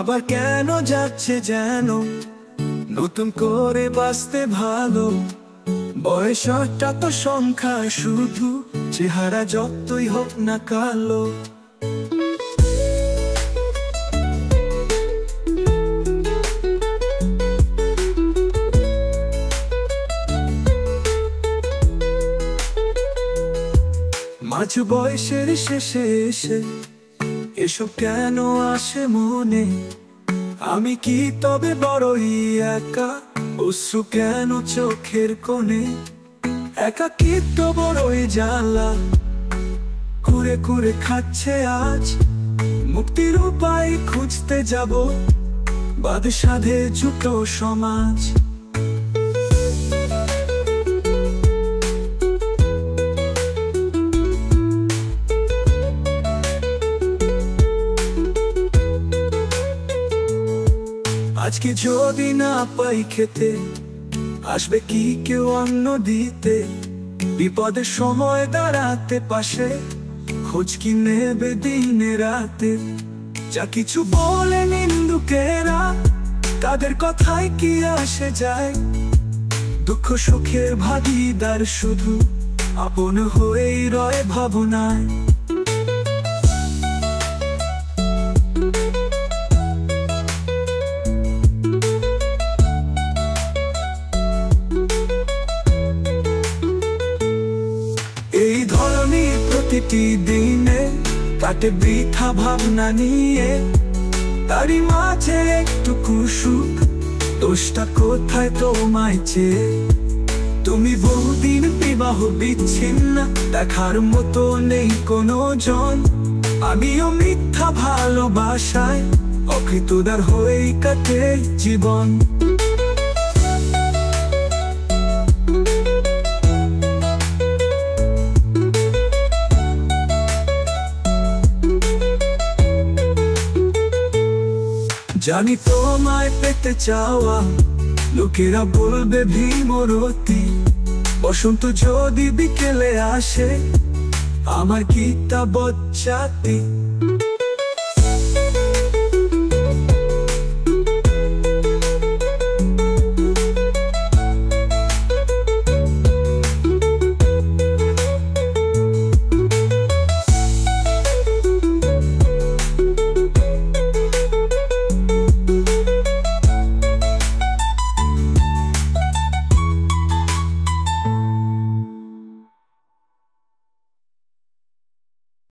আবার কেন যাচ্ছে যেন নতুন করে বাঁচতে ভালো। বয়সটা তো সংখ্যা শুধু, চেহারা যতই হোক না কালো। মাঝ বয়সের শেষে এসে এসব কেন আসে মনে? আমি কি তবে বড়ই একা? অশ্রু কেন চোখের কোণে? একাকিত্ব বড়ই জ্বালা কুরে কুরে খাচ্ছে আজ। মুক্তির উপায় খুঁজতে যাব, বাদে সাধে জুটো সমাজ। আজকে যদি না পাই খেতে, আসবে কি কেউ অন্ন দিতে? বিপদের সময় দাঁড়াতে পাশে, খোঁজ কি নেবে দিনে রাতে? যা কিছু বলে নিন্দুকেরা, তাদের কথায় কি আসে যায়? দুঃখ সুখের ভাগিদার শুধু আপন হয়েই রয় ভাবনায়। এই ধরনের প্রতিটি দিনে কাটে বৃথা ভাবনা নিয়ে, তারই মাঝে একটুকু সুখ। দোষটা কোথায় তোমায় চেয়ে? তুমি বহুদিন বিবাহ বিচ্ছিন্ন, দেখার মতো নেই কোনো জন। আমিও মিথ্যা ভালোবাসায় অকৃতদার হয়েই কাটে জীবন। জানি তোমায় পেতে চাওয়া লোকেরা বলবে ভীমরতি। বসন্ত যদি বিকেলে আসে, আমার গীতা বজ্জাতি।